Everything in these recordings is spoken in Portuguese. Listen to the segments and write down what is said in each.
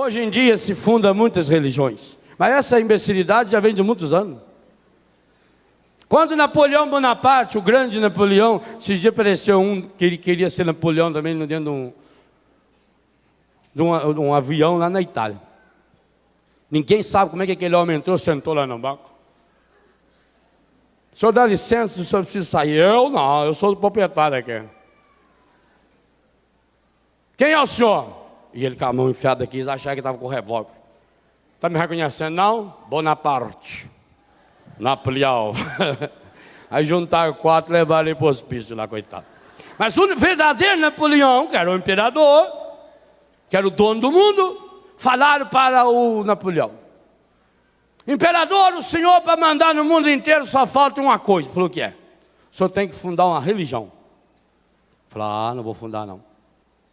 Hoje em dia se funda muitas religiões, mas essa imbecilidade já vem de muitos anos. Quando Napoleão Bonaparte, o grande Napoleão, esses dias apareceu um que ele queria ser Napoleão também dentro de um avião lá na Itália. Ninguém sabe como é que aquele homem entrou, sentou lá no banco. O senhor dá licença, o senhor precisa sair. Eu não, eu sou o proprietário aqui. Quem é o senhor? E ele com a mão enfiada aqui, eles acharam que estava com o revólver. Está me reconhecendo não? Bonaparte. Napoleão. Aí juntaram 4 e levaram ele para o hospício lá, coitado. Mas o verdadeiro Napoleão, que era o imperador, que era o dono do mundo, falaram para o Napoleão: imperador, o senhor para mandar no mundo inteiro só falta uma coisa. Falou: o que é? O senhor tem que fundar uma religião. Falou: não vou fundar não.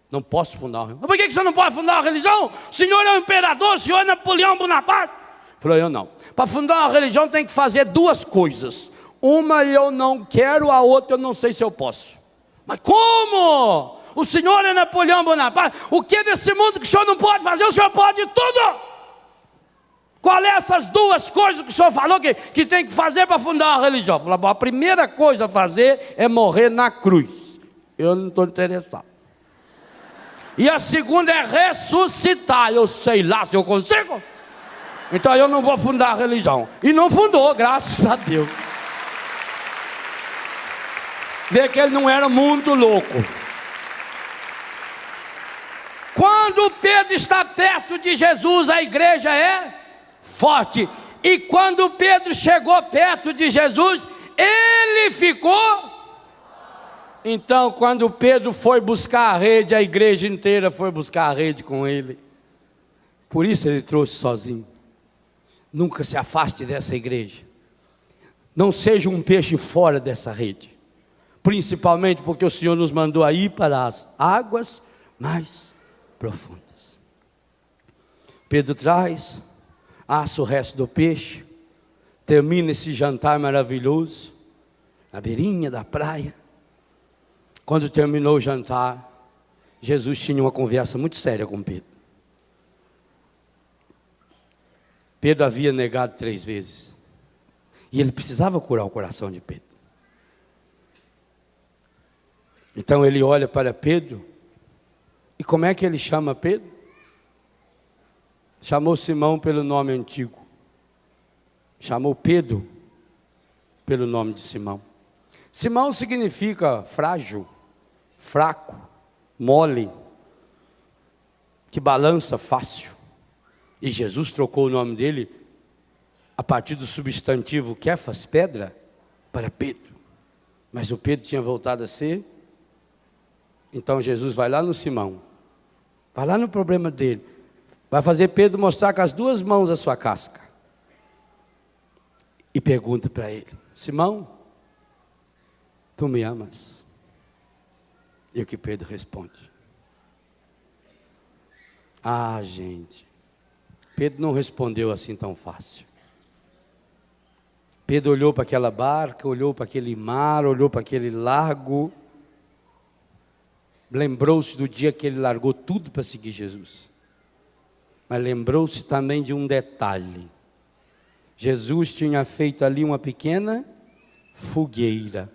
Não posso fundar uma religião. Mas por que você não pode fundar uma religião? O senhor é o imperador, o senhor é Napoleão Bonaparte. Falou: eu não. Para fundar uma religião tem que fazer 2 coisas. Uma eu não quero, a outra eu não sei se eu posso. Mas como? O senhor é Napoleão Bonaparte. O que desse mundo que o senhor não pode fazer, o senhor pode tudo. Qual é essas 2 coisas que o senhor falou que tem que fazer para fundar uma religião? Falou: bom, a primeira coisa a fazer é morrer na cruz. Eu não estou interessado. E a segunda é ressuscitar. Eu sei lá se eu consigo. Então eu não vou fundar a religião. E não fundou, graças a Deus. Vê que ele não era muito louco. Quando Pedro está perto de Jesus, a igreja é forte. E quando Pedro chegou perto de Jesus, ele ficou. Então, quando Pedro foi buscar a rede, a igreja inteira foi buscar a rede com ele. Por isso ele trouxe sozinho. Nunca se afaste dessa igreja. Não seja um peixe fora dessa rede. Principalmente porque o Senhor nos mandou a ir para as águas mais profundas. Pedro traz, assa o resto do peixe, termina esse jantar maravilhoso, na beirinha da praia. Quando terminou o jantar, Jesus tinha uma conversa muito séria com Pedro. Pedro havia negado 3 vezes. E ele precisava curar o coração de Pedro. Então ele olha para Pedro. E como é que ele chama Pedro? Chamou Simão pelo nome antigo. Chamou Pedro pelo nome de Simão. Simão significa frágil, fraco, mole, que balança fácil. E Jesus trocou o nome dele a partir do substantivo Kefas, pedra, para Pedro. Mas o Pedro tinha voltado a ser. Então Jesus vai lá no Simão, vai lá no problema dele, vai fazer Pedro mostrar com as 2 mãos a sua casca. E pergunta para ele: Simão, tu me amas? E o que Pedro responde? Ah, gente, Pedro não respondeu assim tão fácil. Pedro olhou para aquela barca, olhou para aquele mar, olhou para aquele lago. Lembrou-se do dia que ele largou tudo para seguir Jesus. Mas lembrou-se também de um detalhe. Jesus tinha feito ali uma pequena fogueira.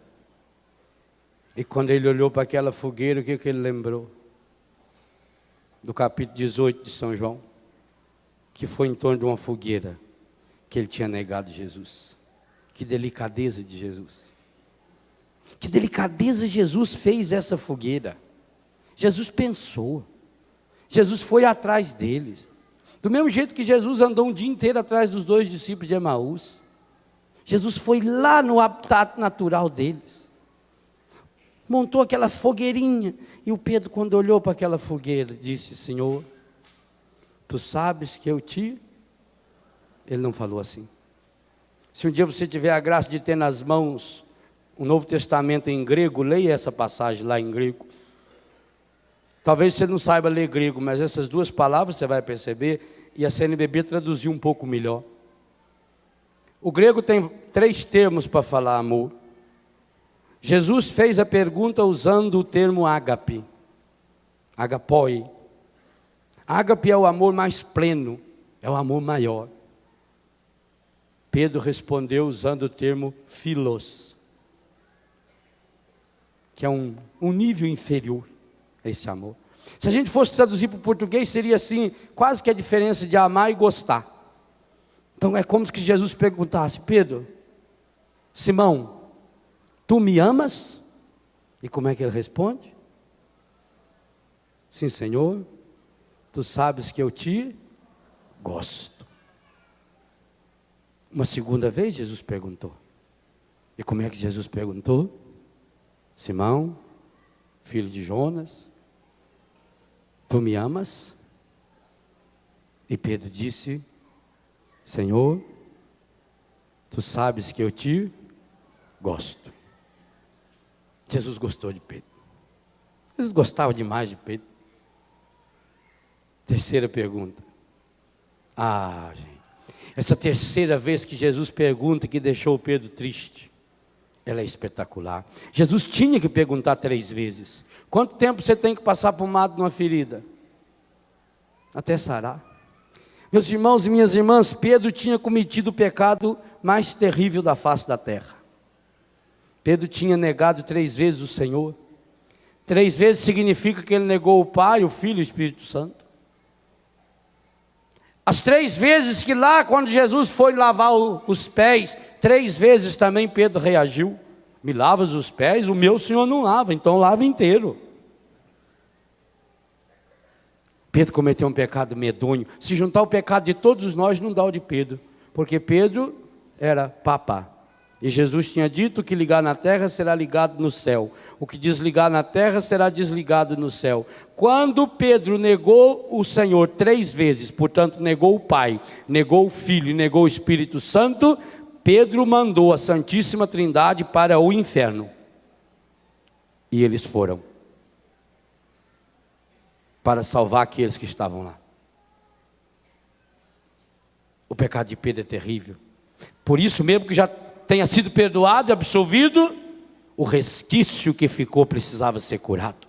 E quando ele olhou para aquela fogueira, o que ele lembrou? Do capítulo 18 de São João. Que foi em torno de uma fogueira que ele tinha negado Jesus. Que delicadeza de Jesus. Que delicadeza Jesus fez essa fogueira. Jesus pensou. Jesus foi atrás deles. Do mesmo jeito que Jesus andou um dia inteiro atrás dos 2 discípulos de Emaús. Jesus foi lá no habitat natural deles. Montou aquela fogueirinha. E o Pedro, quando olhou para aquela fogueira, disse: Senhor, tu sabes que eu te... Ele não falou assim. Se um dia você tiver a graça de ter nas mãos o Novo Testamento em grego, leia essa passagem lá em grego. Talvez você não saiba ler grego, mas essas 2 palavras você vai perceber, e a CNBB traduziu um pouco melhor. O grego tem 3 termos para falar amor. Jesus fez a pergunta usando o termo ágape, agapoi. Ágape é o amor mais pleno, é o amor maior. Pedro respondeu usando o termo philos, que é um nível inferior a esse amor. Se a gente fosse traduzir para o português, seria assim, quase que a diferença de amar e gostar. Então é como se Jesus perguntasse: Pedro, Simão, tu me amas? E como é que ele responde? Sim, Senhor, tu sabes que eu te gosto. Uma segunda vez Jesus perguntou. E como é que Jesus perguntou? Simão, filho de Jonas, tu me amas? E Pedro disse: Senhor, tu sabes que eu te gosto. Jesus gostou de Pedro. Jesus gostava demais de Pedro. Terceira pergunta. Gente, essa terceira vez que Jesus pergunta, que deixou Pedro triste, ela é espetacular. Jesus tinha que perguntar 3 vezes. Quanto tempo você tem que passar pomada numa ferida? Até sarar. Meus irmãos e minhas irmãs, Pedro tinha cometido o pecado mais terrível da face da terra. Pedro tinha negado 3 vezes o Senhor. 3 vezes significa que ele negou o Pai, o Filho e o Espírito Santo. As 3 vezes que lá, quando Jesus foi lavar os pés, 3 vezes também Pedro reagiu: me lavas os pés? O meu Senhor não lava, então lava inteiro. Pedro cometeu um pecado medonho. Se juntar o pecado de todos nós, não dá o de Pedro, porque Pedro era papá. E Jesus tinha dito: o que ligar na terra será ligado no céu, o que desligar na terra será desligado no céu. Quando Pedro negou o Senhor 3 vezes, portanto negou o Pai, negou o Filho e negou o Espírito Santo, Pedro mandou a Santíssima Trindade para o inferno. E eles foram para salvar aqueles que estavam lá. O pecado de Pedro é terrível. Por isso mesmo que já tenha sido perdoado e absolvido, o resquício que ficou precisava ser curado.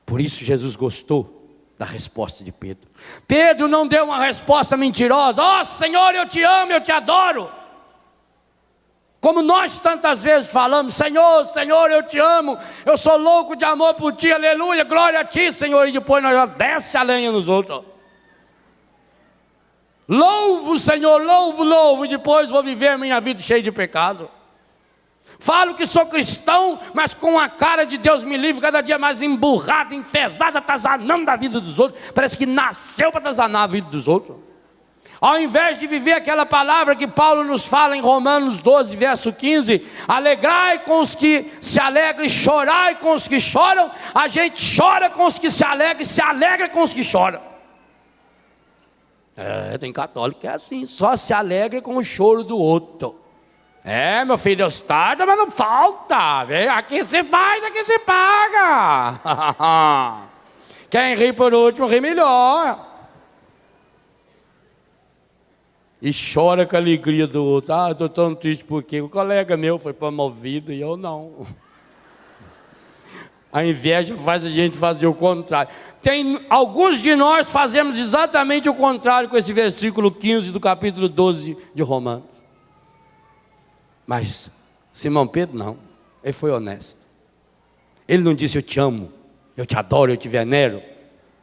Por isso Jesus gostou da resposta de Pedro. Pedro não deu uma resposta mentirosa: ó Senhor, eu te amo, eu te adoro. Como nós tantas vezes falamos: Senhor, Senhor, eu te amo, eu sou louco de amor por ti, aleluia, glória a ti, Senhor. E depois nós já desce a lenha nos outros. Louvo, Senhor, louvo, louvo, e depois vou viver minha vida cheia de pecado. Falo que sou cristão, mas com a cara de Deus me livre, cada dia mais emburrado, enfesado, atazanando a vida dos outros. Parece que nasceu para atazanar a vida dos outros. Ao invés de viver aquela palavra que Paulo nos fala em Romanos 12, verso 15: alegrai com os que se alegram e chorai com os que choram. A gente chora com os que se alegram e se alegra com os que choram. Tem católico que é assim, só se alegra com o choro do outro. Meu filho, Deus tarda, mas não falta. Aqui se faz, aqui se paga. Quem ri por último, ri melhor. E chora com a alegria do outro. Estou tão triste porque o colega meu foi promovido e eu não. A inveja faz a gente fazer o contrário. Alguns de nós fazemos exatamente o contrário com esse versículo 15 do capítulo 12 de Romanos. Mas Simão Pedro não, ele foi honesto. Ele não disse: eu te amo, eu te adoro, eu te venero.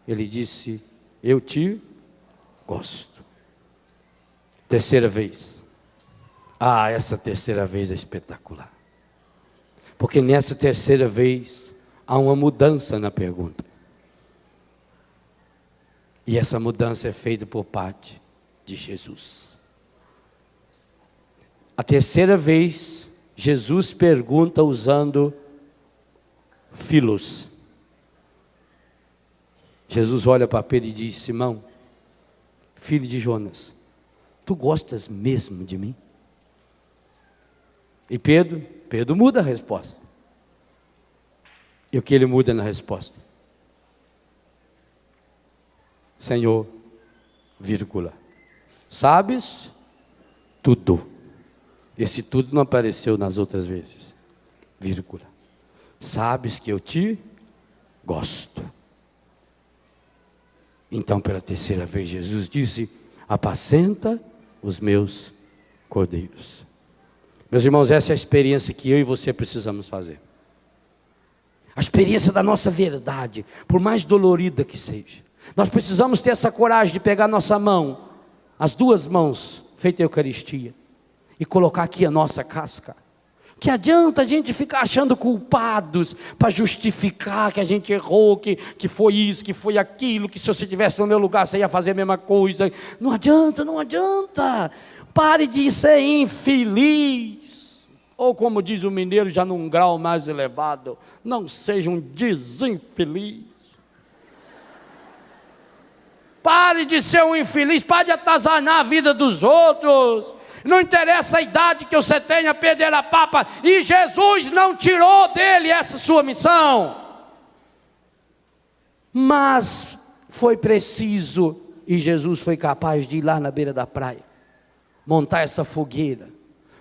Ele disse: eu te gosto. Terceira vez. Essa terceira vez é espetacular. Porque nessa terceira vez há uma mudança na pergunta. E essa mudança é feita por parte de Jesus. A terceira vez, Jesus pergunta usando philos. Jesus olha para Pedro e diz: Simão, filho de Jonas, tu gostas mesmo de mim? E Pedro muda a resposta. E o que ele muda na resposta? Senhor, vírgula, sabes tudo. Esse tudo não apareceu nas outras vezes. Vírgula. Sabes que eu te gosto. Então, pela terceira vez, Jesus disse: apacenta os meus cordeiros. Meus irmãos, essa é a experiência que eu e você precisamos fazer. A experiência da nossa verdade, por mais dolorida que seja. Nós precisamos ter essa coragem de pegar nossa mão, as duas mãos, feita a Eucaristia, e colocar aqui a nossa casca. Que adianta a gente ficar achando culpados para justificar que a gente errou, que foi isso, que foi aquilo, que se você estivesse no meu lugar você ia fazer a mesma coisa. Não adianta, não adianta. Pare de ser infeliz. Ou como diz o mineiro, já num grau mais elevado, não seja um desinfeliz. Pare de ser um infeliz, pare de atazanar a vida dos outros. Não interessa a idade que você tenha, perder a papa, e Jesus não tirou dele essa sua missão. Mas foi preciso, e Jesus foi capaz de ir lá na beira da praia, montar essa fogueira.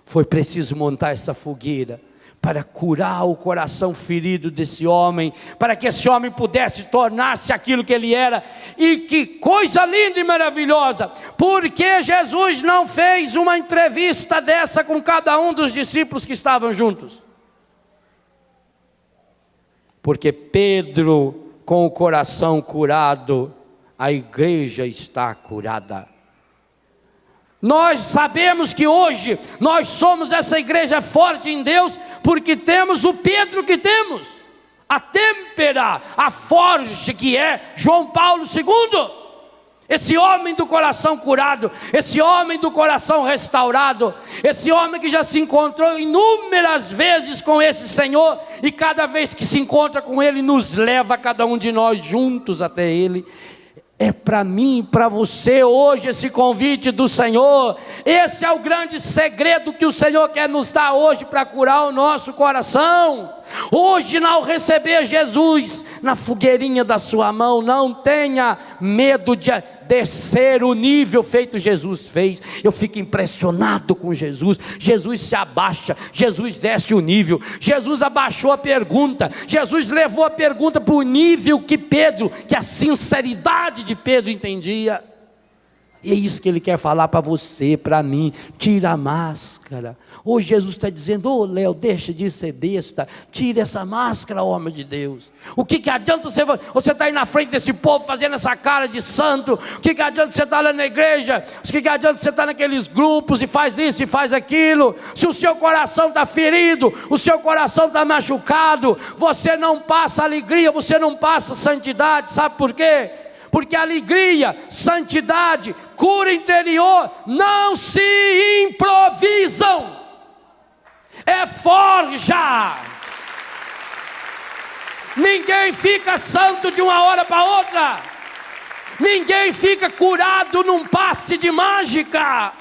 Foi preciso montar essa fogueira para curar o coração ferido desse homem, para que esse homem pudesse tornar-se aquilo que ele era. E que coisa linda e maravilhosa, porque Jesus não fez uma entrevista dessa com cada um dos discípulos que estavam juntos? Porque Pedro, com o coração curado, a igreja está curada. Nós sabemos que hoje nós somos essa igreja forte em Deus, porque temos o Pedro que temos, a têmpera, a forja que é João Paulo II, esse homem do coração curado, esse homem do coração restaurado, esse homem que já se encontrou inúmeras vezes com esse Senhor, e cada vez que se encontra com Ele, nos leva cada um de nós juntos até Ele. É para mim, para você hoje esse convite do Senhor. Esse é o grande segredo que o Senhor quer nos dar hoje para curar o nosso coração. Hoje, ao receber Jesus na fogueirinha da sua mão, não tenha medo de descer o nível feito Jesus fez. Eu fico impressionado com Jesus. Jesus se abaixa, Jesus desce o nível. Jesus abaixou a pergunta, Jesus levou a pergunta para o nível que a sinceridade de Pedro entendia. E é isso que Ele quer falar para você, para mim. Tira a máscara. Hoje Jesus está dizendo: ô Léo, deixa de ser besta, tira essa máscara, homem de Deus. O que adianta você estar aí na frente desse povo fazendo essa cara de santo? O que adianta você estar lá na igreja? O que adianta você estar naqueles grupos e faz isso e faz aquilo? Se o seu coração está ferido, o seu coração está machucado, você não passa alegria, você não passa santidade. Sabe por quê? Porque alegria, santidade, cura interior não se improvisam, é forja. Ninguém fica santo de uma hora para outra, ninguém fica curado num passe de mágica,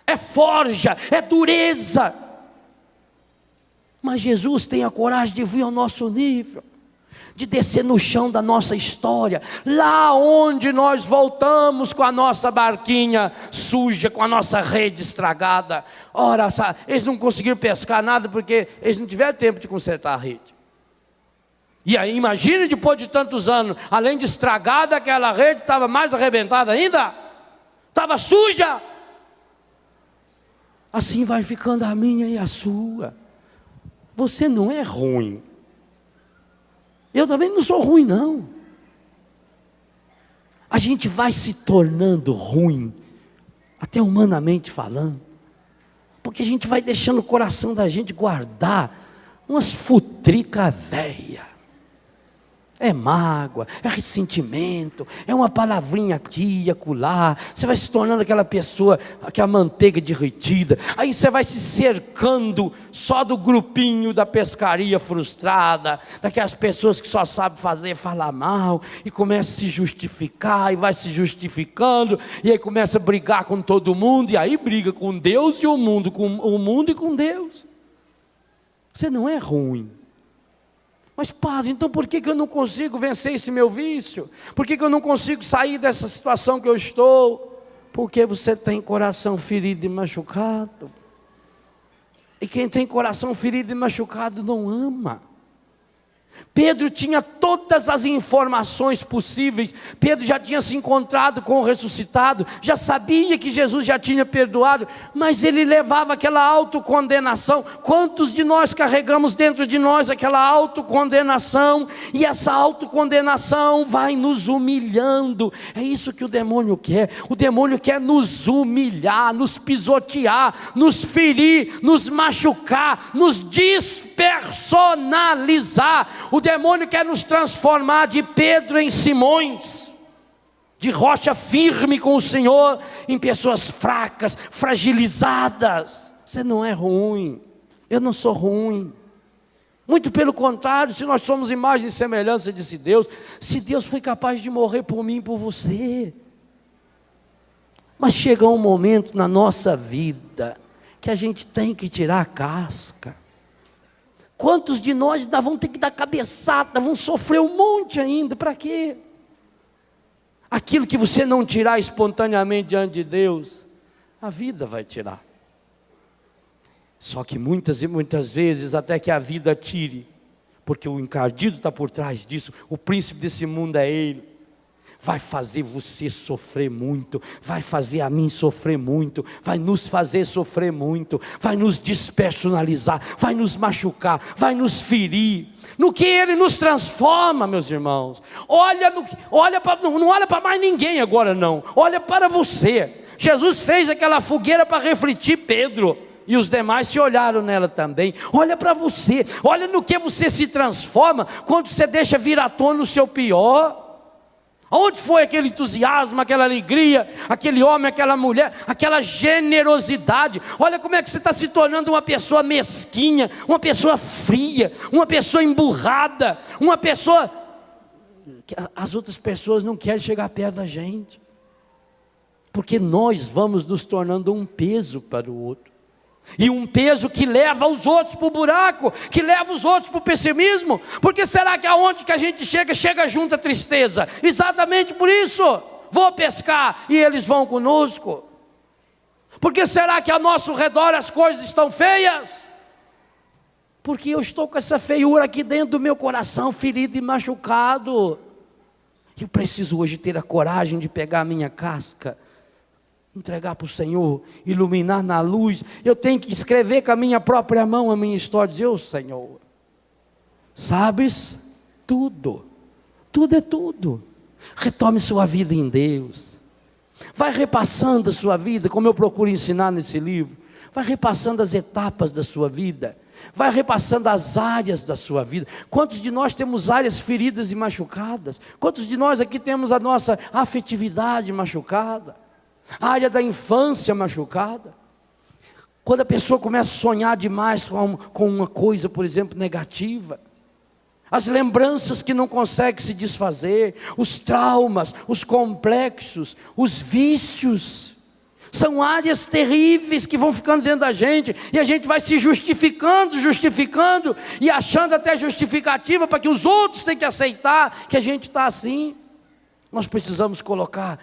é forja, é dureza. Mas Jesus tem a coragem de vir ao nosso nível, de descer no chão da nossa história, lá onde nós voltamos com a nossa barquinha suja, com a nossa rede estragada. Ora, eles não conseguiram pescar nada porque eles não tiveram tempo de consertar a rede. E aí imagine, depois de tantos anos, além de estragada, aquela rede estava mais arrebentada ainda, estava suja. Assim vai ficando a minha e a sua. Você não é ruim, eu também não sou ruim, não. A gente vai se tornando ruim, até humanamente falando, porque a gente vai deixando o coração da gente guardar umas futricas velhas. É mágoa, é ressentimento, é uma palavrinha aqui e acolá. Você vai se tornando aquela pessoa, aquela manteiga derretida. Aí você vai se cercando só do grupinho da pescaria frustrada, daquelas pessoas que só sabem falar mal, e começa a se justificar, e vai se justificando, e aí começa a brigar com todo mundo, e aí briga com Deus e o mundo, com o mundo e com Deus. Você não é ruim. Mas padre, então por que eu não consigo vencer esse meu vício? Por que eu não consigo sair dessa situação que eu estou? Porque você tem coração ferido e machucado. E quem tem coração ferido e machucado não ama. Pedro tinha todas as informações possíveis. Pedro já tinha se encontrado com o ressuscitado, já sabia que Jesus já tinha perdoado, mas ele levava aquela autocondenação. Quantos de nós carregamos dentro de nós aquela autocondenação? E essa autocondenação vai nos humilhando. É isso que o demônio quer. O demônio quer nos humilhar, nos pisotear, nos ferir, nos machucar, nos despersonalizar. O demônio quer nos transformar de Pedro em Simões, de rocha firme com o Senhor, em pessoas fracas, fragilizadas. Você não é ruim, eu não sou ruim. Muito pelo contrário, se nós somos imagem e semelhança de Deus, se Deus foi capaz de morrer por mim e por você. Mas chega um momento na nossa vida que a gente tem que tirar a casca. Quantos de nós ainda vão ter que dar cabeçada, vão sofrer um monte ainda, para quê? Aquilo que você não tirar espontaneamente diante de Deus, a vida vai tirar. Só que muitas e muitas vezes, até que a vida tire, porque o encardido está por trás disso, o príncipe desse mundo é ele, vai fazer você sofrer muito, vai fazer a mim sofrer muito, vai nos fazer sofrer muito, vai nos despersonalizar, vai nos machucar, vai nos ferir. No que ele nos transforma, meus irmãos, não olha para mais ninguém agora não, olha para você. Jesus fez aquela fogueira para refletir Pedro, e os demais se olharam nela também. Olha para você, olha no que você se transforma, quando você deixa vir à tona o seu pior. Onde foi aquele entusiasmo, aquela alegria, aquele homem, aquela mulher, aquela generosidade? Olha como é que você está se tornando uma pessoa mesquinha, uma pessoa fria, uma pessoa emburrada, uma pessoa que as outras pessoas não querem chegar perto da gente, porque nós vamos nos tornando um peso para o outro. E um peso que leva os outros para o buraco, que leva os outros para o pessimismo. Porque será que aonde que a gente chega junto a tristeza? Exatamente por isso. Vou pescar e eles vão conosco. Porque será que ao nosso redor as coisas estão feias? Porque eu estou com essa feiura aqui dentro do meu coração, ferido e machucado. Eu preciso hoje ter a coragem de pegar a minha casca, entregar para o Senhor, iluminar na luz. Eu tenho que escrever com a minha própria mão a minha história, dizer: ô Senhor, sabes tudo, tudo é tudo. Retome sua vida em Deus, vai repassando a sua vida, como eu procuro ensinar nesse livro. Vai repassando as etapas da sua vida, vai repassando as áreas da sua vida. Quantos de nós temos áreas feridas e machucadas? Quantos de nós aqui temos a nossa afetividade machucada? A área da infância machucada. Quando a pessoa começa a sonhar demais com uma coisa, por exemplo, negativa, as lembranças que não consegue se desfazer, os traumas, os complexos, os vícios, são áreas terríveis que vão ficando dentro da gente, e a gente vai se justificando, e achando até justificativa para que os outros tenham que aceitar que a gente está assim. Nós precisamos colocar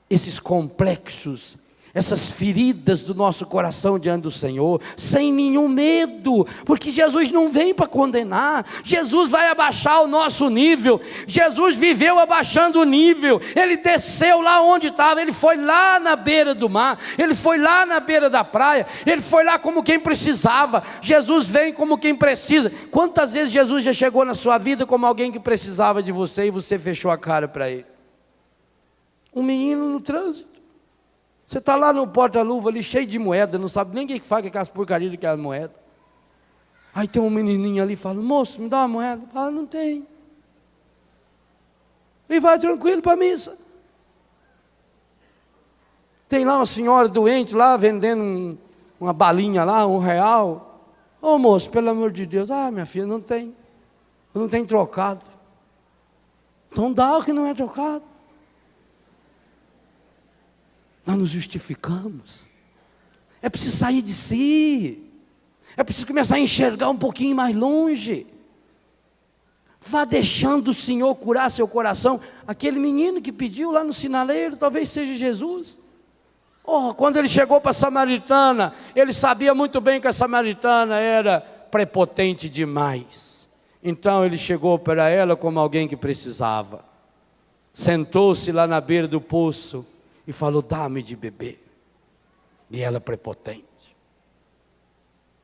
esses complexos, essas feridas do nosso coração diante do Senhor, sem nenhum medo, porque Jesus não vem para condenar, Jesus vai abaixar o nosso nível. Jesus viveu abaixando o nível, Ele desceu lá onde estava, Ele foi lá na beira do mar, Ele foi lá na beira da praia, Ele foi lá como quem precisava. Jesus vem como quem precisa. Quantas vezes Jesus já chegou na sua vida como alguém que precisava de você e você fechou a cara para Ele? Um menino no trânsito, você está lá no porta-luva ali cheio de moeda, não sabe nem o que faz com aquelas porcarias daquela moeda. Aí tem um menininho ali e fala: moço, me dá uma moeda. Fala: não tem. E vai tranquilo para a missa. Tem lá uma senhora doente lá vendendo uma balinha lá, R$1. Ô moço, pelo amor de Deus. Ah, minha filha, não tem. Eu não tenho trocado. Então dá o que não é trocado. Nós nos justificamos. É preciso sair de si. É preciso começar a enxergar um pouquinho mais longe. Vá deixando o Senhor curar seu coração. Aquele menino que pediu lá no sinaleiro, talvez seja Jesus. Quando ele chegou para a samaritana, ele sabia muito bem que a samaritana era prepotente demais. Então ele chegou para ela como alguém que precisava. Sentou-se lá na beira do poço e falou: dá-me de beber. E ela prepotente,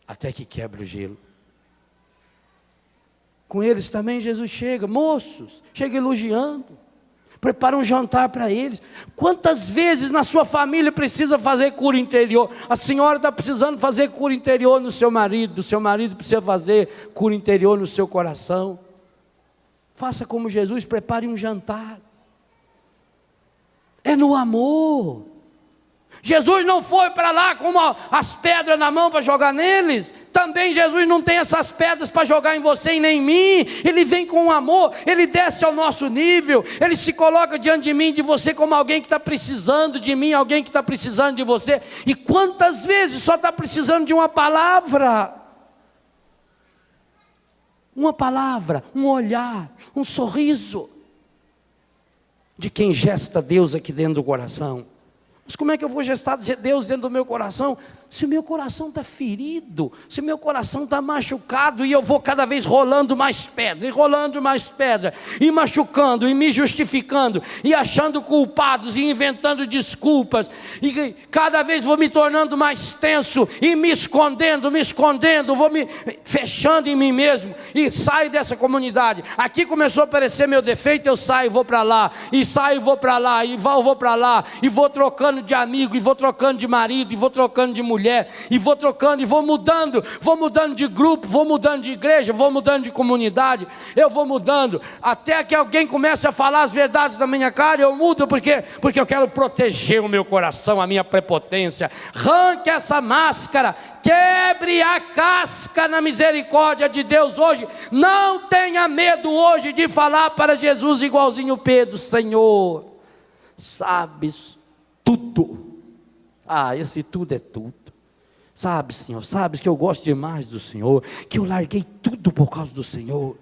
até que quebra o gelo. Com eles também Jesus chega, moços, chega elogiando, prepara um jantar para eles. Quantas vezes na sua família precisa fazer cura interior? A senhora está precisando fazer cura interior no seu marido, o seu marido precisa fazer cura interior no seu coração. Faça como Jesus, prepare um jantar. É no amor. Jesus não foi para lá com as pedras na mão para jogar neles. Também Jesus não tem essas pedras para jogar em você e nem em mim. Ele vem com amor, Ele desce ao nosso nível. Ele se coloca diante de mim e de você como alguém que está precisando de mim, alguém que está precisando de você. E quantas vezes só está precisando de uma palavra? Uma palavra, um olhar, um sorriso. De quem gesta Deus aqui dentro do coração. Mas como é que eu vou gestar Deus dentro do meu coração? Se o meu coração está ferido, se o meu coração está machucado, e eu vou cada vez rolando mais pedra, e rolando mais pedra, e machucando, e me justificando, e achando culpados, e inventando desculpas, e cada vez vou me tornando mais tenso, e me escondendo, vou me fechando em mim mesmo, e saio dessa comunidade. Aqui começou a aparecer meu defeito, eu saio e vou para lá, e saio e vou para lá, e vou para lá, e vou trocando de amigo, e vou trocando de marido, e vou trocando de mulher, e vou trocando, e vou mudando de grupo, vou mudando de igreja, vou mudando de comunidade, eu vou mudando, até que alguém comece a falar as verdades da minha cara, eu mudo, porque eu quero proteger o meu coração, a minha prepotência. Arranque essa máscara, quebre a casca na misericórdia de Deus hoje. Não tenha medo hoje de falar para Jesus igualzinho Pedro: Senhor, sabes tudo. Esse tudo é tudo. Sabe, Senhor, sabes que eu gosto demais do Senhor, que eu larguei tudo por causa do Senhor,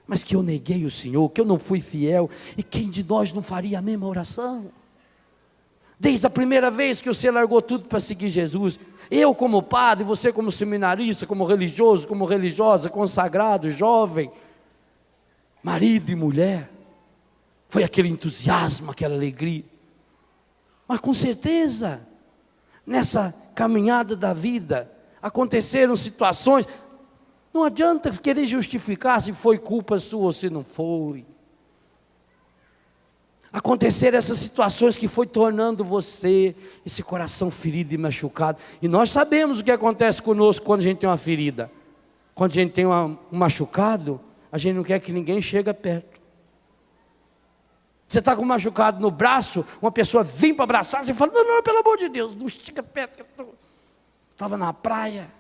mas que eu neguei o Senhor, que eu não fui fiel. E quem de nós não faria a mesma oração? Desde a primeira vez que você largou tudo para seguir Jesus, eu como padre, você como seminarista, como religioso, como religiosa, consagrado, jovem, marido e mulher, foi aquele entusiasmo, aquela alegria. Mas com certeza, nessa caminhada da vida, aconteceram situações, não adianta querer justificar se foi culpa sua ou se não foi. Aconteceram essas situações que foi tornando você, esse coração ferido e machucado. E nós sabemos o que acontece conosco quando a gente tem uma ferida. Quando a gente tem um machucado, a gente não quer que ninguém chegue perto. Você está com um machucado no braço, uma pessoa vem para abraçar, você fala: não, pelo amor de Deus, não estica perto. Estava na praia,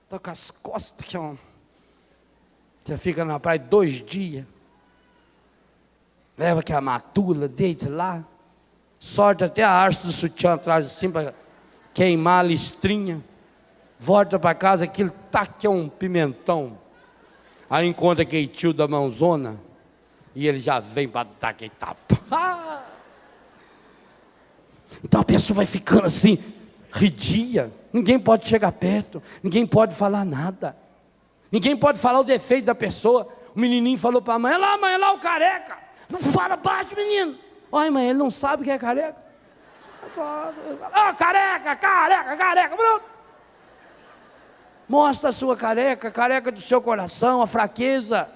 estou com as costas aqui, ó. Você fica na praia 2 dias, leva aqui a matula, deita lá, sorte até a haste do sutiã atrás assim, para queimar a listrinha, volta para casa, aquilo tá que é um pimentão. Aí encontra aquele tio da mãozona, e ele já vem para dar aquele tapa. Então a pessoa vai ficando assim, ridia. Ninguém pode chegar perto, ninguém pode falar nada, ninguém pode falar o defeito da pessoa. O menininho falou para a mãe: mãe, lá o careca. Não fala baixo, menino. Olha, mãe, ele não sabe que é careca. Careca, pronto. Mostra a sua careca do seu coração, a fraqueza.